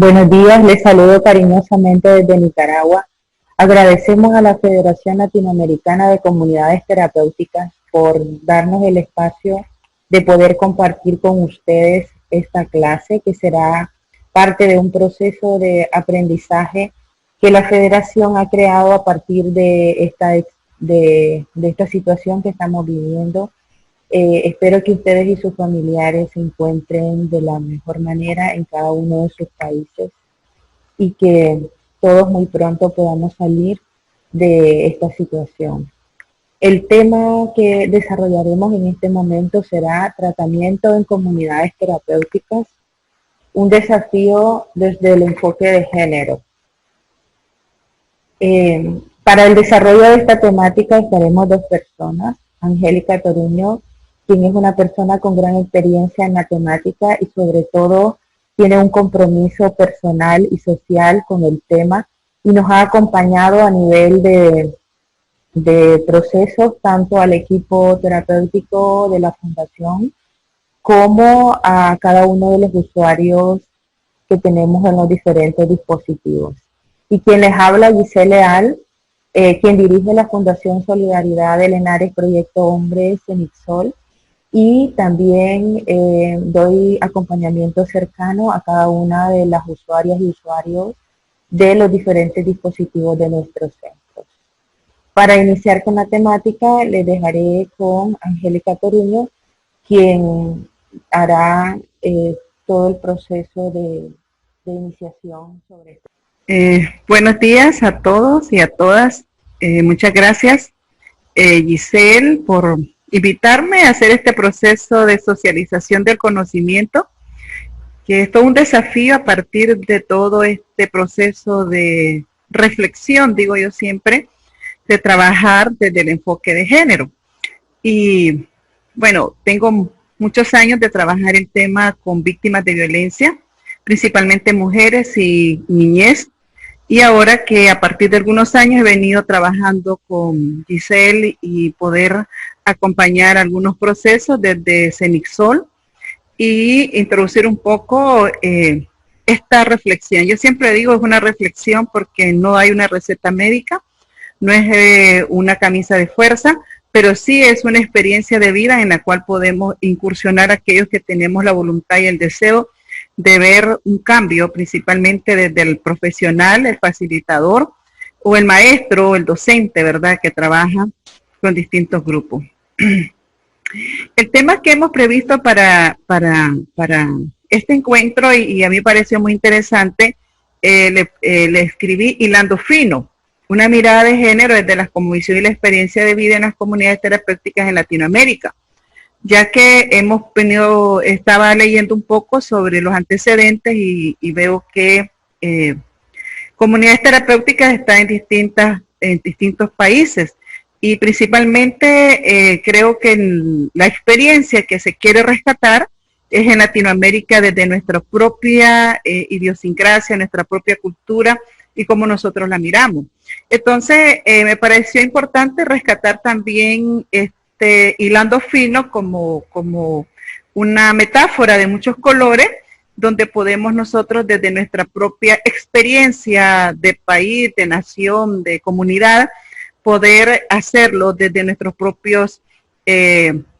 Buenos días, les saludo cariñosamente desde Nicaragua. Agradecemos a la Federación Latinoamericana de Comunidades Terapéuticas por darnos el espacio de poder compartir con ustedes esta clase que será parte de un proceso de aprendizaje que la Federación ha creado a partir de esta situación que estamos viviendo. Espero que ustedes y sus familiares se encuentren de la mejor manera en cada uno de sus países y que todos muy pronto podamos salir de esta situación. El tema que desarrollaremos en este momento será tratamiento en comunidades terapéuticas, un desafío desde el enfoque de género. Para el desarrollo de esta temática estaremos dos personas, Angélica Toruño, quien es una persona con gran experiencia en la temática y sobre todo tiene un compromiso personal y social con el tema y nos ha acompañado a nivel de procesos tanto al equipo terapéutico de la Fundación como a cada uno de los usuarios que tenemos en los diferentes dispositivos. Y quien les habla, Giselle Leal, quien dirige la Fundación Solidaridad de Henares Proyecto Hombres en Ixol, y también doy acompañamiento cercano a cada una de las usuarias y usuarios de los diferentes dispositivos de nuestros centros. Para iniciar con la temática, les dejaré con Angélica Toruño, quien hará todo el proceso de iniciación sobre esto. Buenos días a todos y a todas. Muchas gracias, Giselle, por invitarme a hacer este proceso de socialización del conocimiento, que es todo un desafío a partir de todo este proceso de reflexión, digo yo siempre, de trabajar desde el enfoque de género. Y bueno, tengo muchos años de trabajar el tema con víctimas de violencia, principalmente mujeres y niñez. Y ahora que a partir de algunos años he venido trabajando con Giselle y poder acompañar algunos procesos desde Cenixol y introducir un poco esta reflexión. Yo siempre digo es una reflexión porque no hay una receta médica, no es una camisa de fuerza, pero sí es una experiencia de vida en la cual podemos incursionar aquellos que tenemos la voluntad y el deseo de ver un cambio, principalmente desde el profesional, el facilitador, o el maestro, o el docente, ¿verdad?, que trabaja con distintos grupos. El tema que hemos previsto para este encuentro, y a mí me pareció muy interesante, le escribí Hilando Fino, una mirada de género desde la cosmovisión y la experiencia de vida en las comunidades terapéuticas en Latinoamérica, ya que estaba leyendo un poco sobre los antecedentes y veo que comunidades terapéuticas están en distintos países y principalmente creo que la experiencia que se quiere rescatar es en Latinoamérica desde nuestra propia idiosincrasia, nuestra propia cultura y cómo nosotros la miramos. Entonces me pareció importante rescatar también hilando fino como una metáfora de muchos colores, donde podemos nosotros desde nuestra propia experiencia de país, de nación, de comunidad, poder hacerlo desde nuestros propios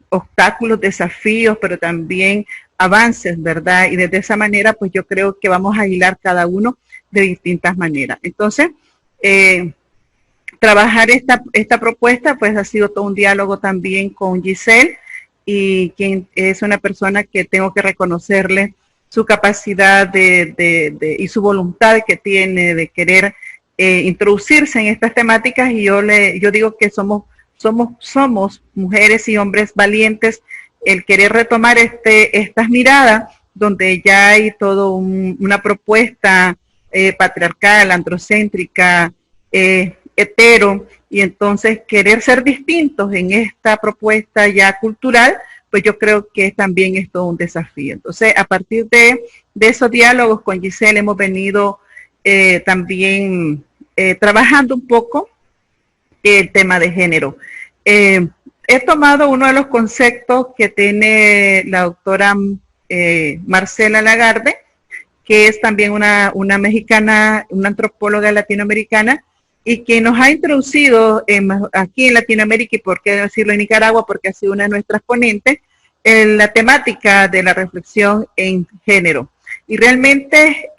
obstáculos, desafíos, pero también avances, ¿verdad? Y desde esa manera, pues yo creo que vamos a hilar cada uno de distintas maneras. Entonces, trabajar esta propuesta, pues ha sido todo un diálogo también con Giselle, y quien es una persona que tengo que reconocerle su capacidad y su voluntad que tiene de querer introducirse en estas temáticas, y yo digo que somos mujeres y hombres valientes el querer retomar estas miradas donde ya hay todo una propuesta patriarcal, androcéntrica, hetero, y entonces querer ser distintos en esta propuesta ya cultural, pues yo creo que también es todo un desafío. Entonces, a partir de esos diálogos con Giselle hemos venido también trabajando un poco el tema de género. He tomado uno de los conceptos que tiene la doctora Marcela Lagarde, que es también una mexicana, una antropóloga latinoamericana, y que nos ha introducido aquí en Latinoamérica, y por qué decirlo en Nicaragua, porque ha sido una de nuestras ponentes, en la temática de la reflexión en género. Y realmente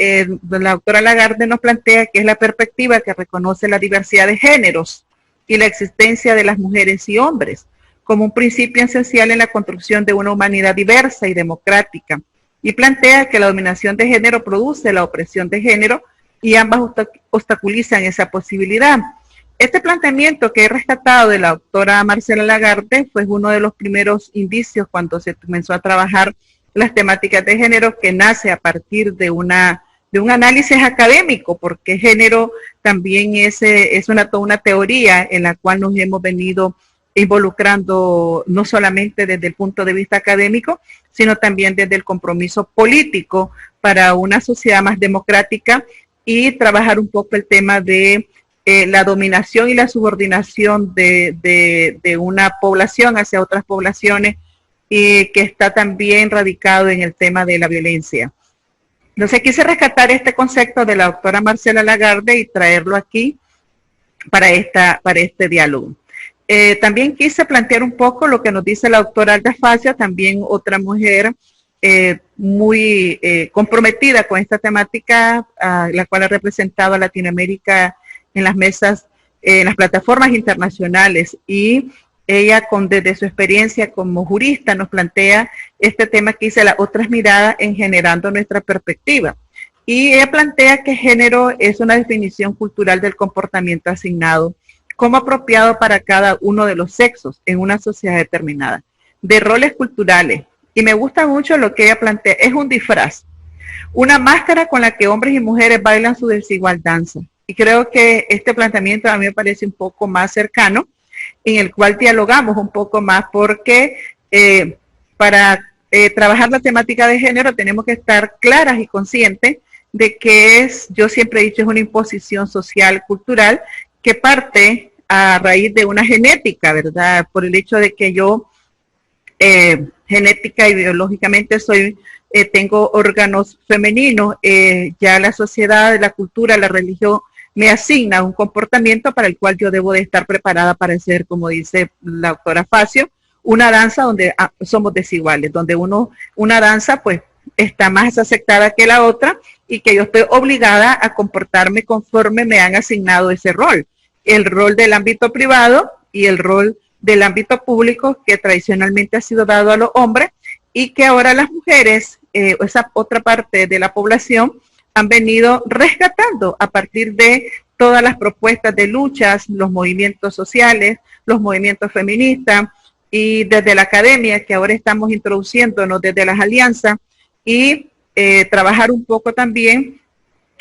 la doctora Lagarde nos plantea que es la perspectiva que reconoce la diversidad de géneros y la existencia de las mujeres y hombres como un principio esencial en la construcción de una humanidad diversa y democrática. Y plantea que la dominación de género produce la opresión de género y ambas obstaculizan esa posibilidad. Este planteamiento que he rescatado de la doctora Marcela Lagarde fue uno de los primeros indicios cuando se comenzó a trabajar las temáticas de género, que nace a partir de un análisis académico, porque género también es toda una teoría en la cual nos hemos venido involucrando no solamente desde el punto de vista académico, sino también desde el compromiso político para una sociedad más democrática y trabajar un poco el tema de la dominación y la subordinación de una población hacia otras poblaciones, y que está también radicado en el tema de la violencia. Entonces quise rescatar este concepto de la doctora Marcela Lagarde y traerlo aquí para este diálogo. También quise plantear un poco lo que nos dice la doctora Alda Facio, también otra mujer muy comprometida con esta temática, la cual ha representado a Latinoamérica en las mesas, en las plataformas internacionales, y ella desde su experiencia como jurista nos plantea este tema que dice las otras miradas en generando nuestra perspectiva. Y ella plantea que género es una definición cultural del comportamiento asignado como apropiado para cada uno de los sexos en una sociedad determinada, de roles culturales. Y me gusta mucho lo que ella plantea, es un disfraz, una máscara con la que hombres y mujeres bailan su desigual danza. Y creo que este planteamiento a mí me parece un poco más cercano, en el cual dialogamos un poco más, porque para trabajar la temática de género tenemos que estar claras y conscientes de que yo siempre he dicho, es una imposición social, cultural, que parte a raíz de una genética, ¿verdad? Por el hecho de que yo genética y biológicamente tengo órganos femeninos, ya la sociedad, la cultura, la religión me asigna un comportamiento para el cual yo debo de estar preparada para hacer, como dice la doctora Facio, una danza donde somos desiguales, donde una danza pues está más aceptada que la otra y que yo estoy obligada a comportarme conforme me han asignado ese rol. El rol del ámbito privado y el rol del ámbito público, que tradicionalmente ha sido dado a los hombres, y que ahora las mujeres, esa otra parte de la población, han venido rescatando a partir de todas las propuestas de luchas, los movimientos sociales, los movimientos feministas, y desde la academia, que ahora estamos introduciéndonos desde las alianzas, y trabajar un poco también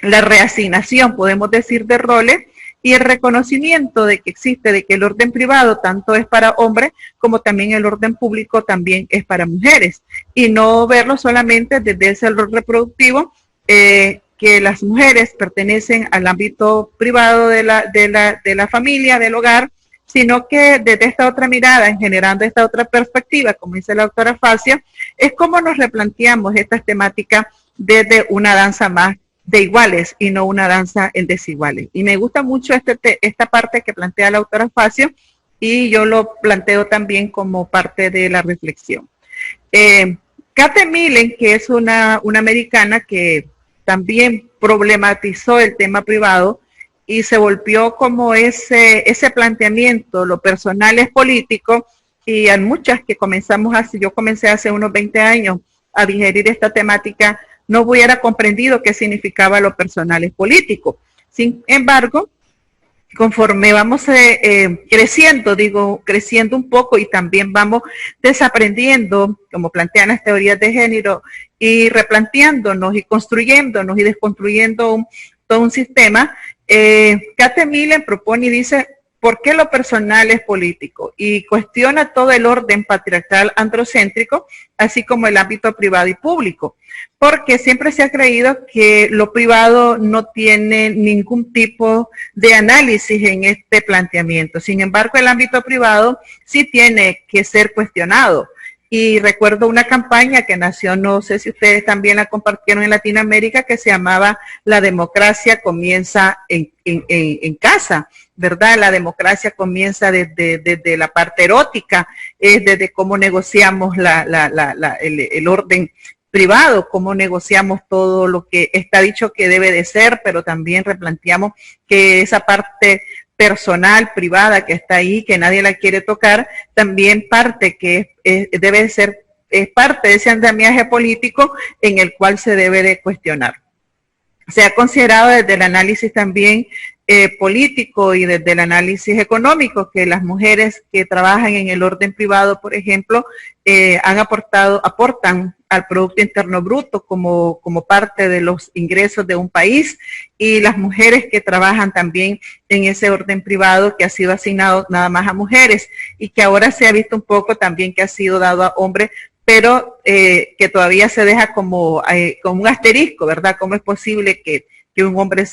la reasignación, podemos decir, de roles, y el reconocimiento de que existe, de que el orden privado tanto es para hombres como también el orden público también es para mujeres, y no verlo solamente desde ese rol reproductivo, que las mujeres pertenecen al ámbito privado de la familia, del hogar, sino que desde esta otra mirada, generando esta otra perspectiva, como dice la doctora Facio, es como nos replanteamos estas temáticas desde una danza más de iguales y no una danza en desiguales. Y me gusta mucho esta parte que plantea la doctora Facio, y yo lo planteo también como parte de la reflexión. Kate Millen, que es una americana que también problematizó el tema privado y se volvió como ese planteamiento, lo personal es político, y hay muchas que yo comencé hace unos 20 años a digerir esta temática, no hubiera comprendido qué significaba lo personal es político. Sin embargo, conforme vamos creciendo un poco, y también vamos desaprendiendo, como plantean las teorías de género, y replanteándonos y construyéndonos y desconstruyendo todo un sistema, Kate Millen propone y dice, ¿por qué lo personal es político? Y cuestiona todo el orden patriarcal androcéntrico, así como el ámbito privado y público, porque siempre se ha creído que lo privado no tiene ningún tipo de análisis en este planteamiento. Sin embargo, el ámbito privado sí tiene que ser cuestionado. Y recuerdo una campaña que nació, no sé si ustedes también la compartieron en Latinoamérica, que se llamaba La democracia comienza en casa, ¿verdad? La democracia comienza desde la parte erótica, desde cómo negociamos el orden privado, cómo negociamos todo lo que está dicho que debe de ser, pero también replanteamos que esa parte personal, privada, que está ahí, que nadie la quiere tocar, también parte que debe ser, es parte de ese andamiaje político en el cual se debe de cuestionar. Se ha considerado desde el análisis también político y desde el análisis económico que las mujeres que trabajan en el orden privado, por ejemplo, aportan al Producto Interno Bruto como parte de los ingresos de un país, y las mujeres que trabajan también en ese orden privado que ha sido asignado nada más a mujeres y que ahora se ha visto un poco también que ha sido dado a hombres, pero que todavía se deja como un asterisco, ¿verdad? ¿Cómo es posible que un hombre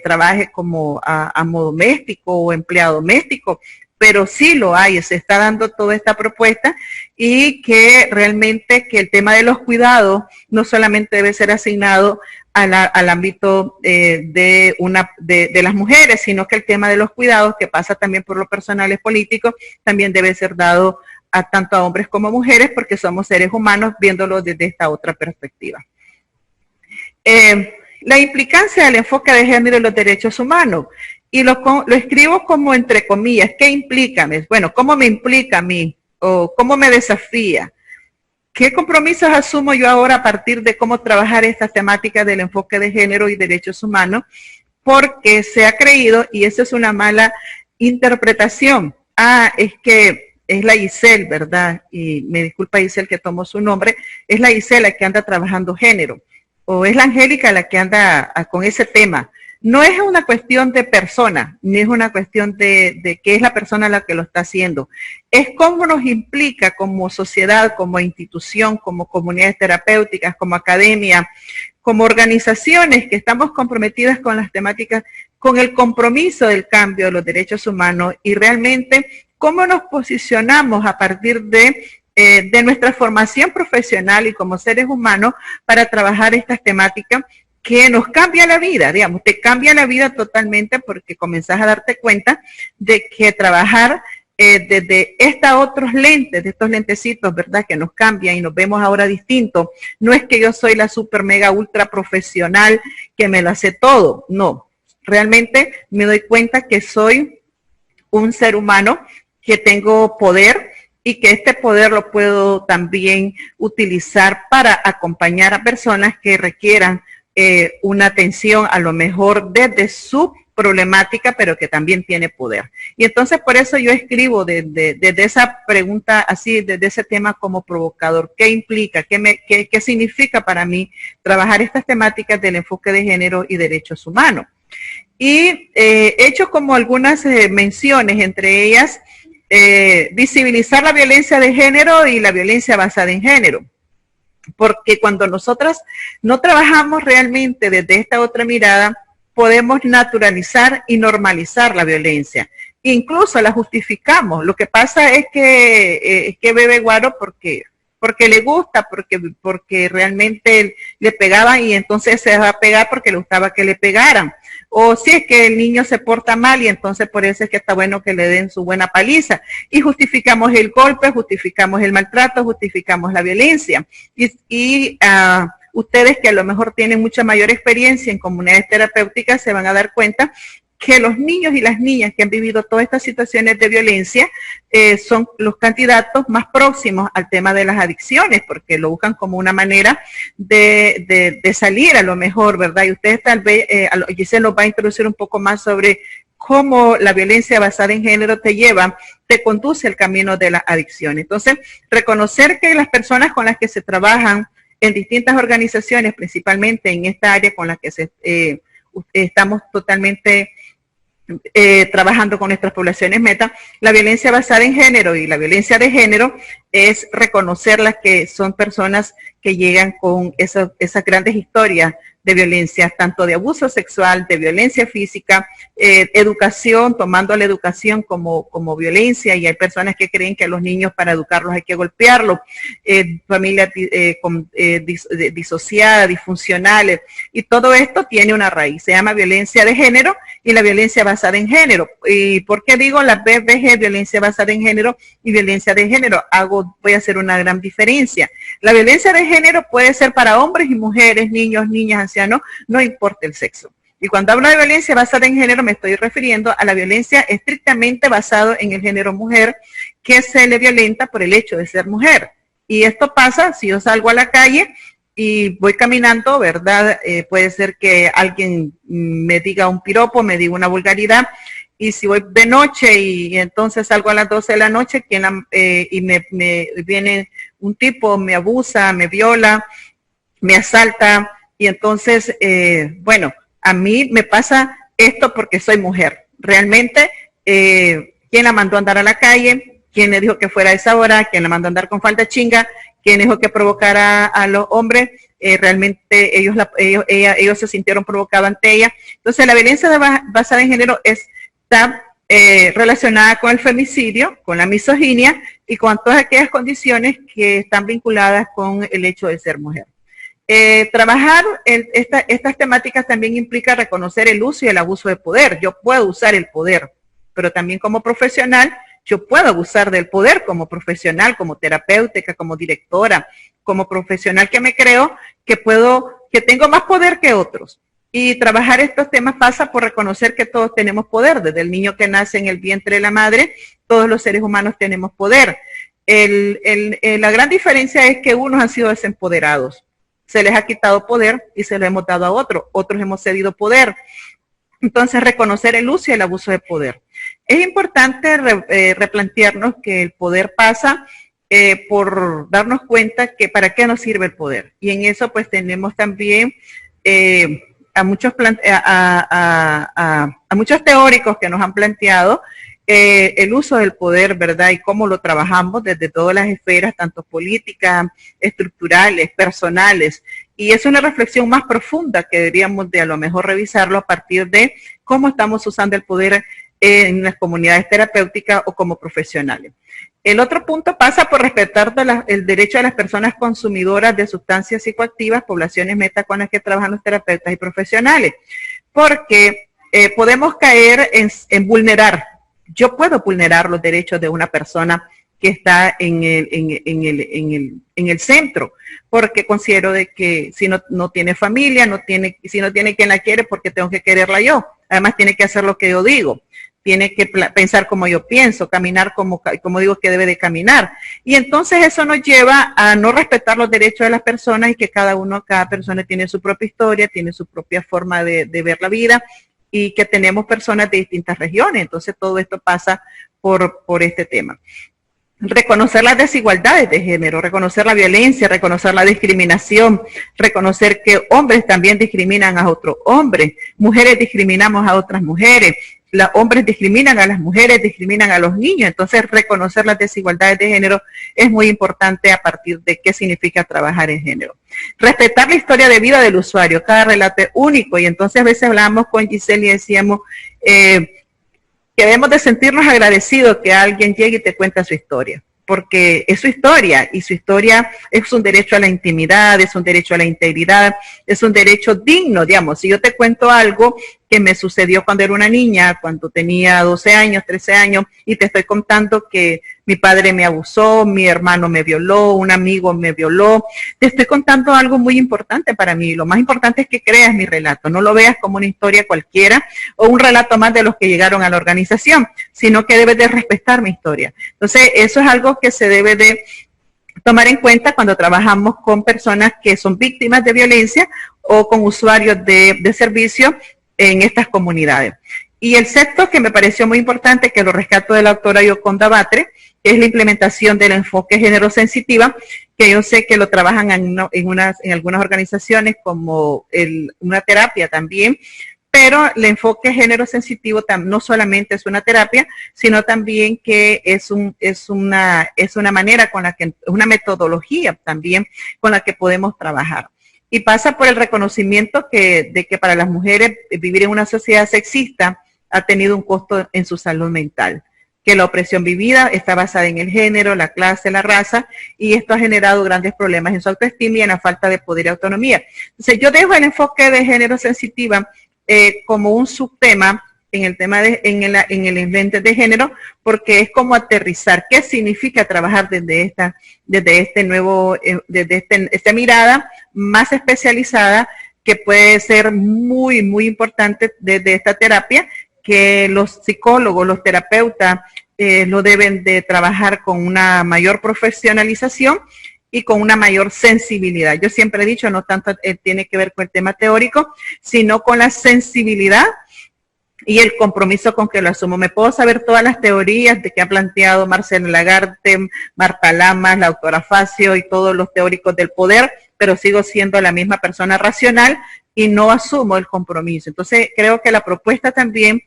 trabaje como amo doméstico o empleado doméstico? Pero sí lo hay, se está dando toda esta propuesta, y que realmente que el tema de los cuidados no solamente debe ser asignado al ámbito de las mujeres, sino que el tema de los cuidados, que pasa también por los personales políticos, también debe ser dado tanto a hombres como a mujeres, porque somos seres humanos viéndolo desde esta otra perspectiva. La implicancia del enfoque de género en los derechos humanos. Y lo escribo como entre comillas. ¿Qué implica? Bueno, ¿cómo me implica a mí? ¿O cómo me desafía? ¿Qué compromisos asumo yo ahora a partir de cómo trabajar estas temáticas del enfoque de género y derechos humanos? Porque se ha creído, y eso es una mala interpretación, es que es la Giselle, ¿verdad? Y me disculpa Giselle que tomo su nombre, es la Giselle la que anda trabajando género, o es la Angélica la que anda con ese tema. No es una cuestión de persona, ni es una cuestión de qué es la persona la que lo está haciendo. Es cómo nos implica como sociedad, como institución, como comunidades terapéuticas, como academia, como organizaciones que estamos comprometidas con las temáticas, con el compromiso del cambio de los derechos humanos, y realmente cómo nos posicionamos a partir de nuestra formación profesional y como seres humanos para trabajar estas temáticas que nos cambia la vida, digamos, te cambia la vida totalmente, porque comenzás a darte cuenta de que trabajar desde otros lentes, de estos lentecitos, ¿verdad? Que nos cambian y nos vemos ahora distintos. No es que yo soy la super mega ultra profesional que me lo hace todo, no. Realmente me doy cuenta que soy un ser humano que tengo poder, y que este poder lo puedo también utilizar para acompañar a personas que requieran una atención a lo mejor desde su problemática, pero que también tiene poder. Y entonces por eso yo escribo desde esa pregunta así, desde ese tema como provocador. ¿Qué implica? ¿Qué significa para mí trabajar estas temáticas del enfoque de género y derechos humanos? Y he hecho como algunas menciones, entre ellas visibilizar la violencia de género y la violencia basada en género. Porque cuando nosotras no trabajamos realmente desde esta otra mirada, podemos naturalizar y normalizar la violencia. Incluso la justificamos. Lo que pasa es que bebe guaro porque le gusta, porque realmente le pegaban y entonces se va a pegar porque le gustaba que le pegaran. O si es que el niño se porta mal y entonces por eso es que está bueno que le den su buena paliza. Y justificamos el golpe, justificamos el maltrato, justificamos la violencia. Y ustedes que a lo mejor tienen mucha mayor experiencia en comunidades terapéuticas se van a dar cuenta que los niños y las niñas que han vivido todas estas situaciones de violencia son los candidatos más próximos al tema de las adicciones, porque lo buscan como una manera de salir a lo mejor, ¿verdad? Y ustedes tal vez, Giselle nos va a introducir un poco más sobre cómo la violencia basada en género te conduce al camino de la adicción. Entonces, reconocer que las personas con las que se trabajan en distintas organizaciones, principalmente en esta área con la que estamos totalmente trabajando con nuestras poblaciones meta, la violencia basada en género y la violencia de género es reconocerlas que son personas que llegan con esas grandes historias de violencias, tanto de abuso sexual, de violencia física, educación, tomando la educación como violencia, y hay personas que creen que a los niños para educarlos hay que golpearlos, familias disociadas, disfuncionales, y todo esto tiene una raíz, se llama violencia de género y la violencia basada en género. ¿Y por qué digo la BBG, violencia basada en género y violencia de género? Voy a hacer una gran diferencia. La violencia de género puede ser para hombres y mujeres, niños, niñas, ancianos, no importa el sexo. Y cuando hablo de violencia basada en género, me estoy refiriendo a la violencia estrictamente basada en el género mujer, que se le violenta por el hecho de ser mujer. Y esto pasa si yo salgo a la calle y voy caminando, ¿verdad? Puede ser que alguien me diga un piropo, me diga una vulgaridad, y si voy de noche y entonces salgo a las 12 de la noche y me viene un tipo, me abusa, me viola, me asalta, y entonces, bueno, a mí me pasa esto porque soy mujer. Realmente, ¿quién la mandó a andar a la calle? ¿Quién le dijo que fuera a esa hora? ¿Quién la mandó a andar con falda chinga? ¿Quién dijo que provocara a los hombres? Realmente ellos se sintieron provocados ante ella. Entonces, la violencia basada en género está relacionada con el femicidio, con la misoginia y con todas aquellas condiciones que están vinculadas con el hecho de ser mujer. Trabajar estas temáticas también implica reconocer el uso y el abuso de poder. Yo puedo usar el poder, pero también como profesional, yo puedo abusar del poder como profesional, como terapéutica, como directora, como profesional que me creo que tengo más poder que otros. Y trabajar estos temas pasa por reconocer que todos tenemos poder, desde el niño que nace en el vientre de la madre, todos los seres humanos tenemos poder. La gran diferencia es que unos han sido desempoderados, se les ha quitado poder y se lo hemos dado a otros hemos cedido poder. Entonces, reconocer el uso y el abuso de poder. Es importante replantearnos que el poder pasa por darnos cuenta que para qué nos sirve el poder. Y en eso pues tenemos también a muchos teóricos que nos han planteado el uso del poder, ¿verdad? Y cómo lo trabajamos desde todas las esferas, tanto políticas, estructurales, personales. Y es una reflexión más profunda que deberíamos de a lo mejor revisarlo a partir de cómo estamos usando el poder en las comunidades terapéuticas o como profesionales. El otro punto pasa por respetar el derecho de las personas consumidoras de sustancias psicoactivas, poblaciones meta con las que trabajan los terapeutas y profesionales, porque podemos caer en vulnerar. Yo puedo vulnerar los derechos de una persona que está en el centro, porque considero de que si no tiene familia, si no tiene quien la quiere, porque tengo que quererla yo. Además tiene que hacer lo que yo digo, tiene que pensar como yo pienso, caminar como digo que debe de caminar. Y entonces eso nos lleva a no respetar los derechos de las personas y que cada persona tiene su propia historia, tiene su propia forma de ver la vida, y que tenemos personas de distintas regiones. Entonces todo esto pasa por este tema. Reconocer las desigualdades de género, reconocer la violencia, reconocer la discriminación, reconocer que hombres también discriminan a otros hombres, mujeres discriminamos a otras mujeres, los hombres discriminan a las mujeres, discriminan a los niños. Entonces reconocer las desigualdades de género es muy importante a partir de qué significa trabajar en género. Respetar la historia de vida del usuario, cada relato es único, y entonces a veces hablábamos con Giselle y decíamos que debemos de sentirnos agradecidos que alguien llegue y te cuenta su historia, porque es su historia, y su historia es un derecho a la intimidad, es un derecho a la integridad, es un derecho digno, digamos. Si yo te cuento algo que me sucedió cuando era una niña, cuando tenía 12 años, 13 años, y te estoy contando que mi padre me abusó, mi hermano me violó, un amigo me violó, te estoy contando algo muy importante para mí. Lo más importante es que creas mi relato, no lo veas como una historia cualquiera o un relato más de los que llegaron a la organización, sino que debes de respetar mi historia. Entonces, eso es algo que se debe de tomar en cuenta cuando trabajamos con personas que son víctimas de violencia o con usuarios de servicio en estas comunidades. Y el sexto, que me pareció muy importante, que lo rescato de la autora Yoconda Batre, que es la implementación del enfoque género sensitiva, que yo sé que lo trabajan en algunas organizaciones como una terapia también, pero el enfoque género sensitivo no solamente es una terapia, sino también que es una manera una metodología también con la que podemos trabajar. y pasa por el reconocimiento de que para las mujeres vivir en una sociedad sexista ha tenido un costo en su salud mental, que la opresión vivida está basada en el género, la clase, la raza, y esto ha generado grandes problemas en su autoestima y en la falta de poder y autonomía. Entonces yo dejo el enfoque de género sensitiva como un subtema en el tema en el invento de género, porque es como aterrizar qué significa trabajar desde esta mirada más especializada, que puede ser muy, muy importante desde esta terapia, que los psicólogos, los terapeutas lo deben de trabajar con una mayor profesionalización y con una mayor sensibilidad. Yo siempre he dicho, no tanto tiene que ver con el tema teórico, sino con la sensibilidad y el compromiso con que lo asumo. Me puedo saber todas las teorías de que ha planteado Marcela Lagarde, Marta Lamas, la autora Facio y todos los teóricos del poder, pero sigo siendo la misma persona racional y no asumo el compromiso. Entonces, creo que la propuesta también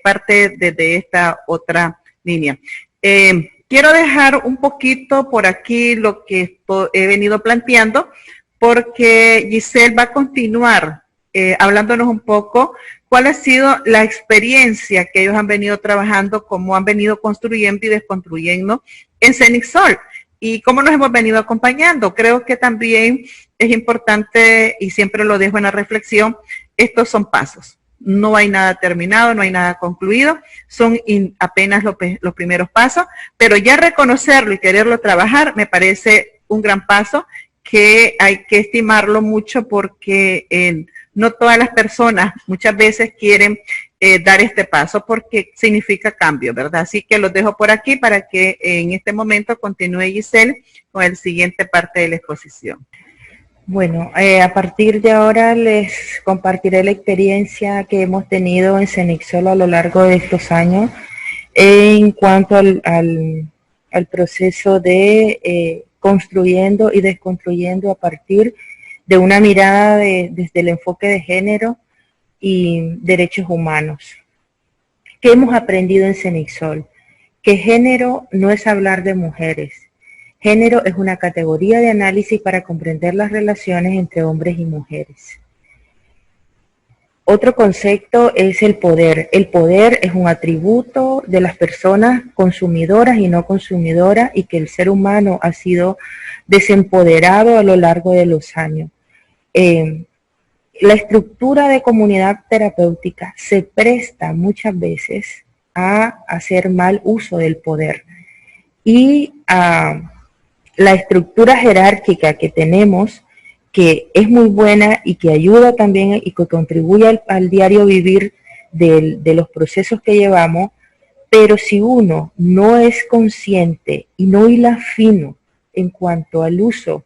parte desde esta otra línea. Quiero dejar un poquito por aquí lo que he venido planteando, porque Giselle va a continuar hablándonos un poco cuál ha sido la experiencia que ellos han venido trabajando, cómo han venido construyendo y desconstruyendo en CENIC Sol y cómo nos hemos venido acompañando. Creo que también es importante, y siempre lo dejo en la reflexión, estos son pasos. No hay nada terminado, no hay nada concluido, son apenas los primeros pasos, pero ya reconocerlo y quererlo trabajar me parece un gran paso que hay que estimarlo mucho, porque no todas las personas muchas veces quieren dar este paso porque significa cambio, ¿verdad? Así que los dejo por aquí para que en este momento continúe Giselle con la siguiente parte de la exposición. Bueno, a partir de ahora les compartiré la experiencia que hemos tenido en CENIC Sol a lo largo de estos años en cuanto al proceso de construyendo y desconstruyendo a partir de una mirada desde el enfoque de género y derechos humanos. ¿Qué hemos aprendido en CENIC Sol? Que género no es hablar de mujeres. Género es una categoría de análisis para comprender las relaciones entre hombres y mujeres. Otro concepto es el poder. El poder es un atributo de las personas consumidoras y no consumidoras, y que el ser humano ha sido desempoderado a lo largo de los años. La estructura de comunidad terapéutica se presta muchas veces a hacer mal uso del poder, y la estructura jerárquica que tenemos, que es muy buena y que ayuda también y que contribuye al diario vivir de los procesos que llevamos, pero si uno no es consciente y no hila fino en cuanto al uso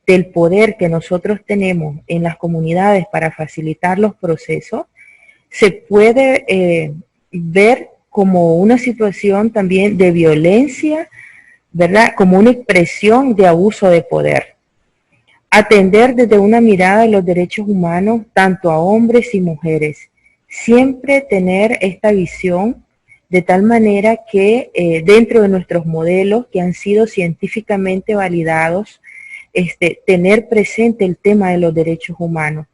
del poder que nosotros tenemos en las comunidades para facilitar los procesos, se puede ver como una situación también de violencia, ¿verdad? Como una expresión de abuso de poder. Atender desde una mirada de los derechos humanos, tanto a hombres y mujeres. Siempre tener esta visión de tal manera que dentro de nuestros modelos que han sido científicamente validados, tener presente el tema de los derechos humanos.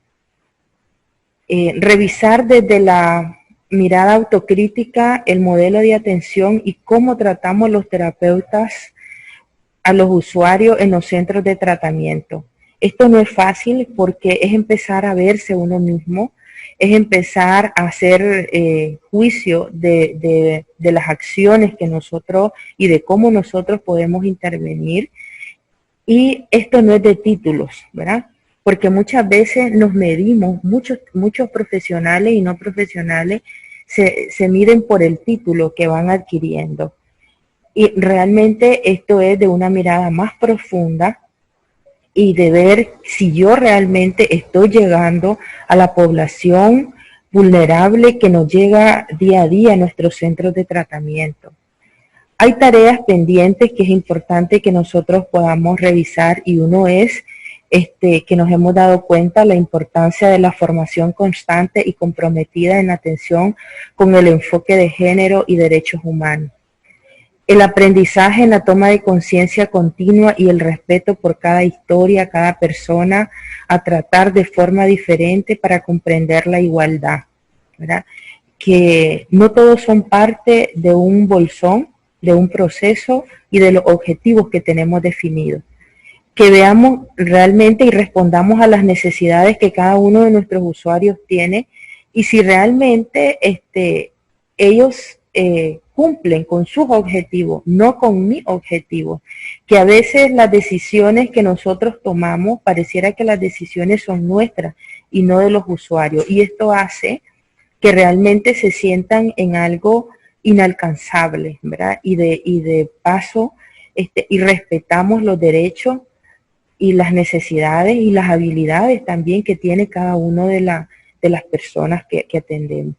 Revisar desde la mirada autocrítica el modelo de atención y cómo tratamos los terapeutas a los usuarios en los centros de tratamiento. Esto no es fácil porque es empezar a verse uno mismo, es empezar a hacer juicio de las acciones que nosotros y de cómo nosotros podemos intervenir. Y esto no es de títulos, ¿verdad? Porque muchas veces nos medimos, muchos profesionales y no profesionales se miden por el título que van adquiriendo. Y realmente esto es de una mirada más profunda y de ver si yo realmente estoy llegando a la población vulnerable que nos llega día a día a nuestros centros de tratamiento. Hay tareas pendientes que es importante que nosotros podamos revisar, y uno es que nos hemos dado cuenta la importancia de la formación constante y comprometida en atención con el enfoque de género y derechos humanos. El aprendizaje en la toma de conciencia continua y el respeto por cada historia, cada persona, a tratar de forma diferente para comprender la igualdad, ¿verdad? Que no todos son parte de un bolsón, de un proceso y de los objetivos que tenemos definidos. Que veamos realmente y respondamos a las necesidades que cada uno de nuestros usuarios tiene y si realmente ellos cumplen con sus objetivos, no con mis objetivos, que a veces las decisiones que nosotros tomamos pareciera que las decisiones son nuestras y no de los usuarios, y esto hace que realmente se sientan en algo inalcanzable, ¿verdad? Y de paso, y respetamos los derechos y las necesidades y las habilidades también que tiene cada una de las personas que atendemos.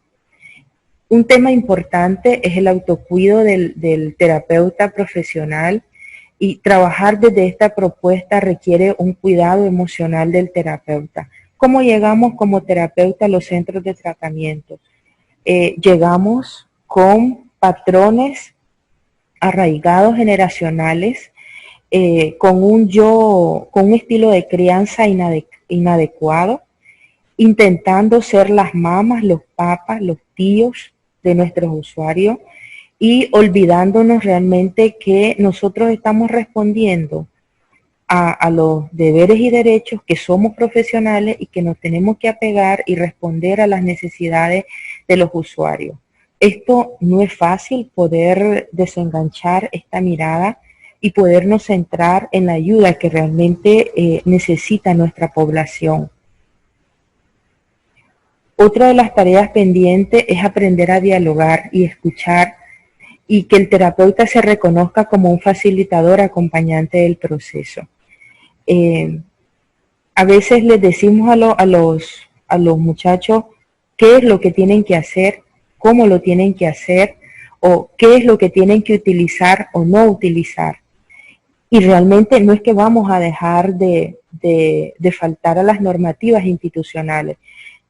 Un tema importante es el autocuido del terapeuta profesional, y trabajar desde esta propuesta requiere un cuidado emocional del terapeuta. ¿Cómo llegamos como terapeuta a los centros de tratamiento? Llegamos con patrones arraigados generacionales, con un estilo de crianza inadecuado, intentando ser las mamás, los papás, los tíos de nuestros usuarios y olvidándonos realmente que nosotros estamos respondiendo a los deberes y derechos, que somos profesionales y que nos tenemos que apegar y responder a las necesidades de los usuarios. Esto no es fácil, poder desenganchar esta mirada y podernos centrar en la ayuda que realmente necesita nuestra población. Otra de las tareas pendientes es aprender a dialogar y escuchar, y que el terapeuta se reconozca como un facilitador acompañante del proceso. A veces les decimos a los muchachos qué es lo que tienen que hacer, cómo lo tienen que hacer, o qué es lo que tienen que utilizar o no utilizar. Y realmente no es que vamos a dejar de faltar a las normativas institucionales,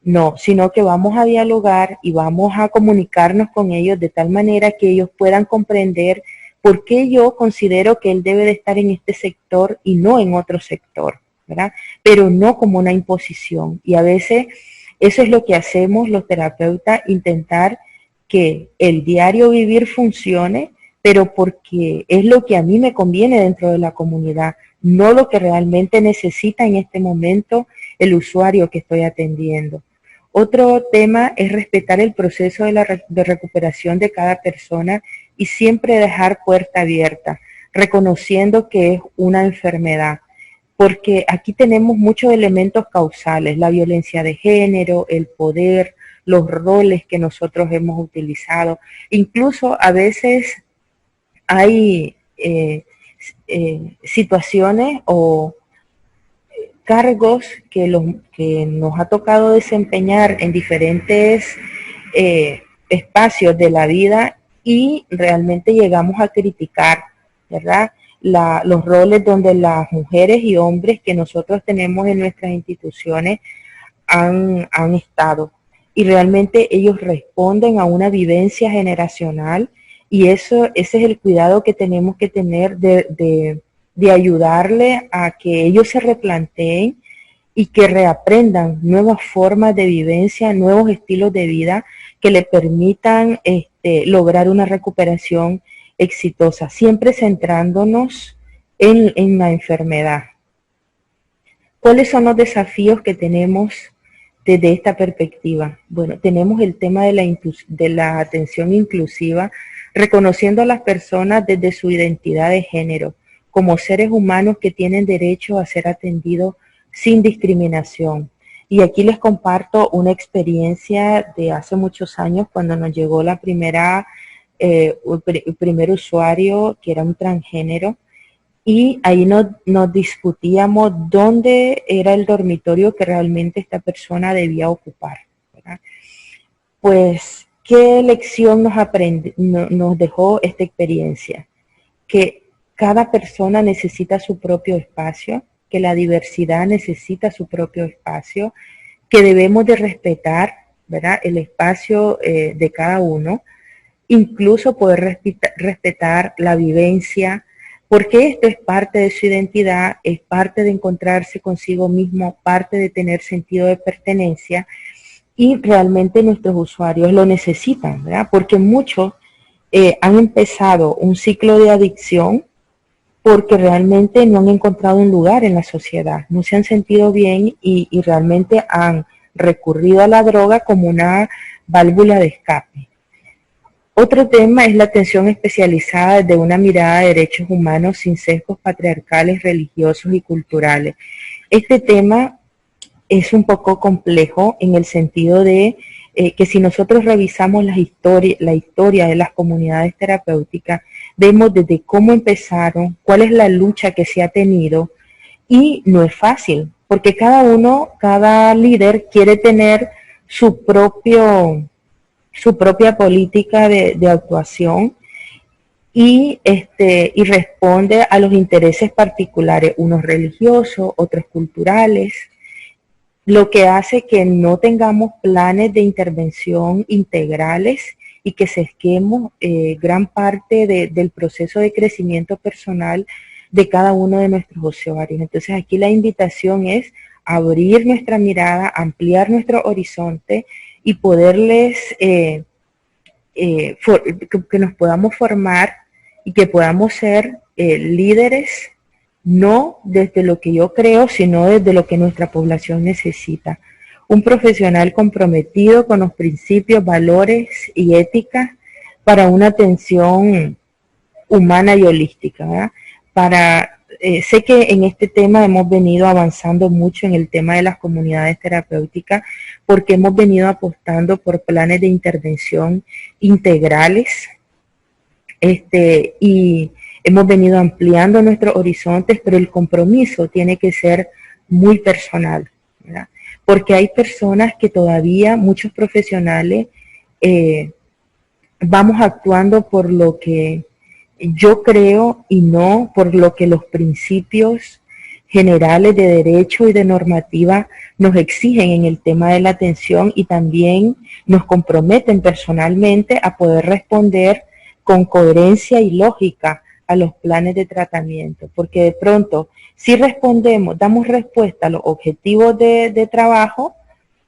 no, sino que vamos a dialogar y vamos a comunicarnos con ellos de tal manera que ellos puedan comprender por qué yo considero que él debe de estar en este sector y no en otro sector, ¿verdad? Pero no como una imposición. Y a veces eso es lo que hacemos los terapeutas, intentar que el diario vivir funcione, pero porque es lo que a mí me conviene dentro de la comunidad, no lo que realmente necesita en este momento el usuario que estoy atendiendo. Otro tema es respetar el proceso de recuperación de cada persona y siempre dejar puerta abierta, reconociendo que es una enfermedad, porque aquí tenemos muchos elementos causales, la violencia de género, el poder, los roles que nosotros hemos utilizado. Incluso a veces hay situaciones o cargos que nos ha tocado desempeñar en diferentes espacios de la vida y realmente llegamos a criticar, ¿verdad? Los roles donde las mujeres y hombres que nosotros tenemos en nuestras instituciones han estado. Y realmente ellos responden a una vivencia generacional, y ese es el cuidado que tenemos que tener de ayudarle a que ellos se replanteen y que reaprendan nuevas formas de vivencia, nuevos estilos de vida que le permitan lograr una recuperación exitosa, siempre centrándonos en la enfermedad. ¿Cuáles son los desafíos que tenemos desde esta perspectiva? Bueno, tenemos el tema de la atención inclusiva, reconociendo a las personas desde su identidad de género, como seres humanos que tienen derecho a ser atendidos sin discriminación. Y aquí les comparto una experiencia de hace muchos años, cuando nos llegó el primer usuario que era un transgénero, y ahí nos discutíamos dónde era el dormitorio que realmente esta persona debía ocupar, ¿verdad? Pues, ¿qué lección nos dejó esta experiencia? Que cada persona necesita su propio espacio, que la diversidad necesita su propio espacio, que debemos de respetar, ¿verdad?, el espacio de cada uno, incluso poder respetar la vivencia, porque esto es parte de su identidad, es parte de encontrarse consigo mismo, parte de tener sentido de pertenencia, y realmente nuestros usuarios lo necesitan, ¿verdad? Porque muchos han empezado un ciclo de adicción porque realmente no han encontrado un lugar en la sociedad, no se han sentido bien y realmente han recurrido a la droga como una válvula de escape. Otro tema es la atención especializada desde una mirada de derechos humanos sin sesgos patriarcales, religiosos y culturales. Este tema es un poco complejo en el sentido de que si nosotros revisamos la historia de las comunidades terapéuticas, vemos desde cómo empezaron, cuál es la lucha que se ha tenido, y no es fácil, porque cada líder quiere tener su propia política de actuación y responde a los intereses particulares, unos religiosos, otros culturales, lo que hace que no tengamos planes de intervención integrales y que sesguemos gran parte del proceso de crecimiento personal de cada uno de nuestros usuarios. Entonces aquí la invitación es abrir nuestra mirada, ampliar nuestro horizonte y poderles, que nos podamos formar y que podamos ser líderes, no desde lo que yo creo, sino desde lo que nuestra población necesita. Un profesional comprometido con los principios, valores y ética para una atención humana y holística, ¿verdad? Sé que en este tema hemos venido avanzando mucho en el tema de las comunidades terapéuticas porque hemos venido apostando por planes de intervención integrales y hemos venido ampliando nuestros horizontes, pero el compromiso tiene que ser muy personal, ¿verdad? Porque hay personas que todavía, muchos profesionales, vamos actuando por lo que yo creo y no por lo que los principios generales de derecho y de normativa nos exigen en el tema de la atención y también nos comprometen personalmente a poder responder con coherencia y lógica a los planes de tratamiento, porque de pronto si respondemos, damos respuesta a los objetivos de trabajo,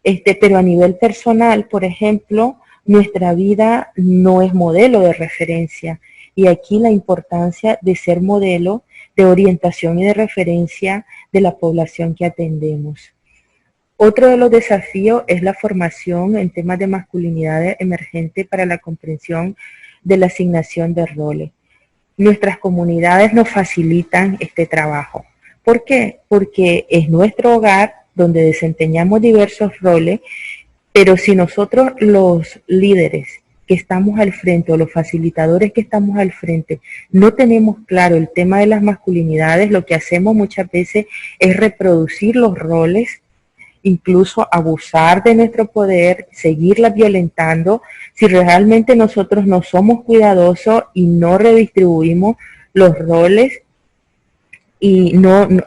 pero a nivel personal, por ejemplo, nuestra vida no es modelo de referencia, y aquí la importancia de ser modelo de orientación y de referencia de la población que atendemos. Otro de los desafíos es la formación en temas de masculinidad emergente para la comprensión de la asignación de roles. Nuestras comunidades nos facilitan este trabajo. ¿Por qué? Porque es nuestro hogar donde desempeñamos diversos roles, pero si nosotros los líderes que estamos al frente o los facilitadores que estamos al frente no tenemos claro el tema de las masculinidades, lo que hacemos muchas veces es reproducir los roles, incluso abusar de nuestro poder, seguirlas violentando, si realmente nosotros no somos cuidadosos y no redistribuimos los roles y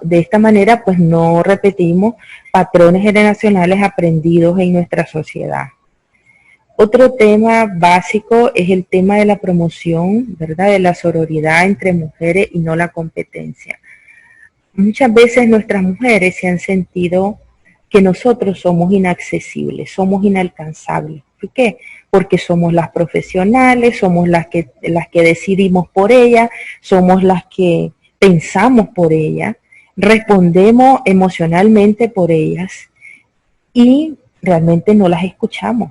de esta manera pues no repetimos patrones generacionales aprendidos en nuestra sociedad. Otro tema básico es el tema de la promoción, ¿verdad?, de la sororidad entre mujeres y no la competencia. Muchas veces nuestras mujeres se han sentido que nosotros somos inaccesibles, somos inalcanzables. ¿Por qué? Porque somos las profesionales, somos las que decidimos por ellas, somos las que pensamos por ellas, respondemos emocionalmente por ellas y realmente no las escuchamos.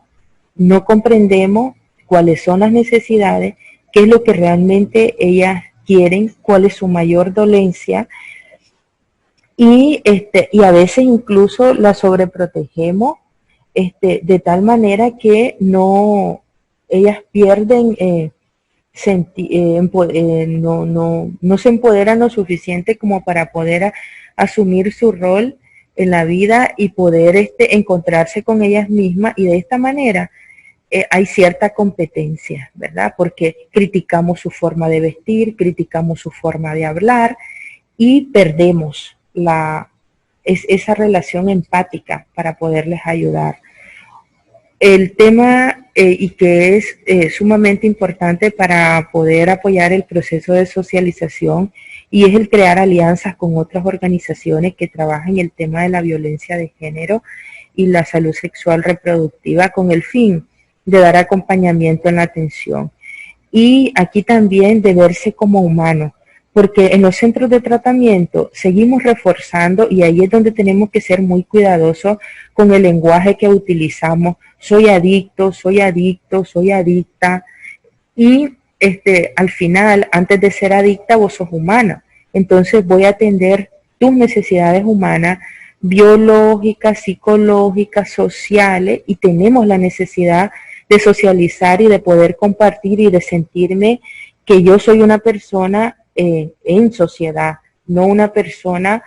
No comprendemos cuáles son las necesidades, qué es lo que realmente ellas quieren, cuál es su mayor dolencia, y a veces incluso la sobreprotegemos de tal manera que ellas pierden, no se empoderan lo suficiente como para poder asumir su rol en la vida y poder encontrarse con ellas mismas, y de esta manera hay cierta competencia, ¿verdad? Porque criticamos su forma de vestir, criticamos su forma de hablar y perdemos esa relación empática para poderles ayudar. El tema y que es sumamente importante para poder apoyar el proceso de socialización, y es el crear alianzas con otras organizaciones que trabajan el tema de la violencia de género y la salud sexual reproductiva con el fin de dar acompañamiento en la atención. Y aquí también de verse como humano, porque en los centros de tratamiento seguimos reforzando, y ahí es donde tenemos que ser muy cuidadosos con el lenguaje que utilizamos. Soy adicto, soy adicto, soy adicta, y al final, antes de ser adicta, vos sos humana. Entonces voy a atender tus necesidades humanas, biológicas, psicológicas, sociales, y tenemos la necesidad de socializar y de poder compartir y de sentirme que yo soy una persona en sociedad, no una persona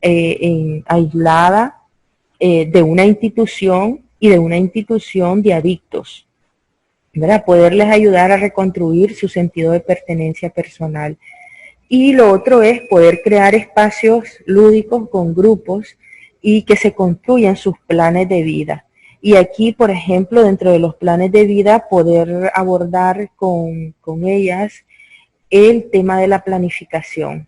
aislada de una institución y de una institución de adictos, ¿verdad? Poderles ayudar a reconstruir su sentido de pertenencia personal. Y lo otro es poder crear espacios lúdicos con grupos y que se construyan sus planes de vida. Y aquí, por ejemplo, dentro de los planes de vida, poder abordar con ellas el tema de la planificación,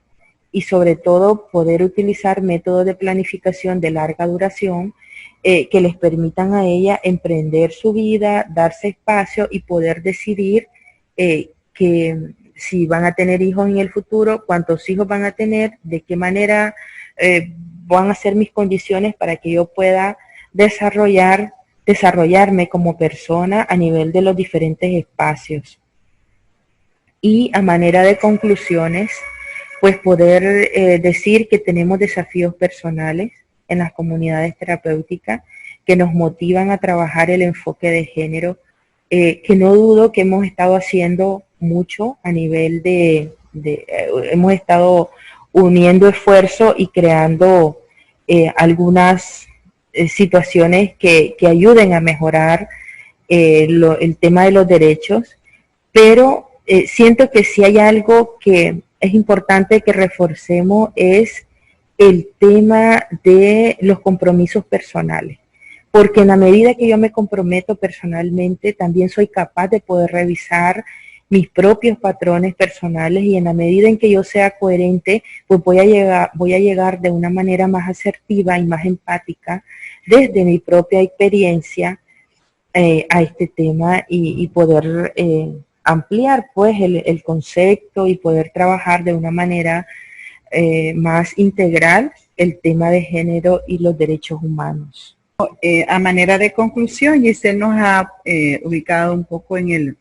y sobre todo poder utilizar métodos de planificación de larga duración que les permitan a ella emprender su vida, darse espacio y poder decidir que si van a tener hijos en el futuro, cuántos hijos van a tener, de qué manera van a ser mis condiciones para que yo pueda desarrollarme como persona a nivel de los diferentes espacios. Y a manera de conclusiones, pues poder decir que tenemos desafíos personales en las comunidades terapéuticas que nos motivan a trabajar el enfoque de género, que no dudo que hemos estado haciendo mucho a nivel hemos estado uniendo esfuerzo y creando algunas situaciones que ayuden a mejorar el tema de los derechos, pero siento que si hay algo que es importante que reforcemos es el tema de los compromisos personales, porque en la medida que yo me comprometo personalmente, también soy capaz de poder revisar mis propios patrones personales, y en la medida en que yo sea coherente, pues voy a llegar de una manera más asertiva y más empática desde mi propia experiencia a este tema, y poder ampliar pues el concepto y poder trabajar de una manera más integral el tema de género y los derechos humanos. A manera de conclusión, Giselle nos ha ubicado un poco en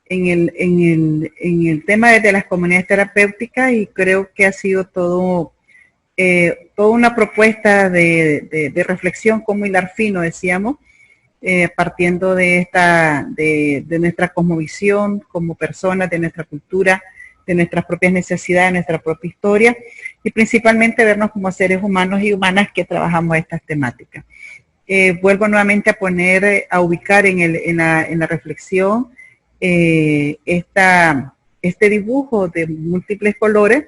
el tema de las comunidades terapéuticas, y creo que ha sido toda una propuesta de reflexión, cómo hilar fino, decíamos, partiendo de nuestra cosmovisión como personas, de nuestra cultura, de nuestras propias necesidades, de nuestra propia historia, y principalmente vernos como seres humanos y humanas que trabajamos estas temáticas. Vuelvo nuevamente a ubicar en la reflexión este dibujo de múltiples colores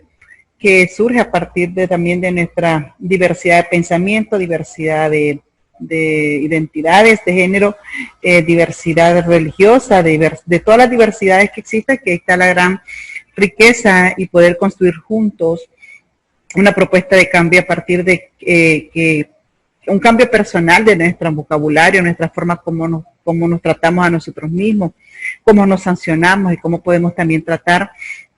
que surge a partir también de nuestra diversidad de pensamiento, diversidad de identidades de género, diversidad religiosa, de todas las diversidades que existen, que está la gran riqueza, y poder construir juntos una propuesta de cambio a partir de un cambio personal de nuestro vocabulario, nuestra forma como nos tratamos a nosotros mismos, cómo nos sancionamos y cómo podemos también tratar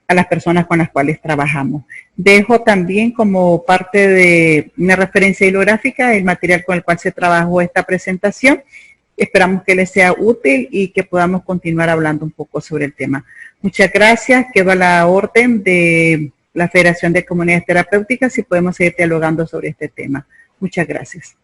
a las personas con las cuales trabajamos. Dejo también como parte de una referencia bibliográfica el material con el cual se trabajó esta presentación. Esperamos que les sea útil y que podamos continuar hablando un poco sobre el tema. Muchas gracias. Quedo a la orden de la Federación de Comunidades Terapéuticas y podemos seguir dialogando sobre este tema. Muchas gracias.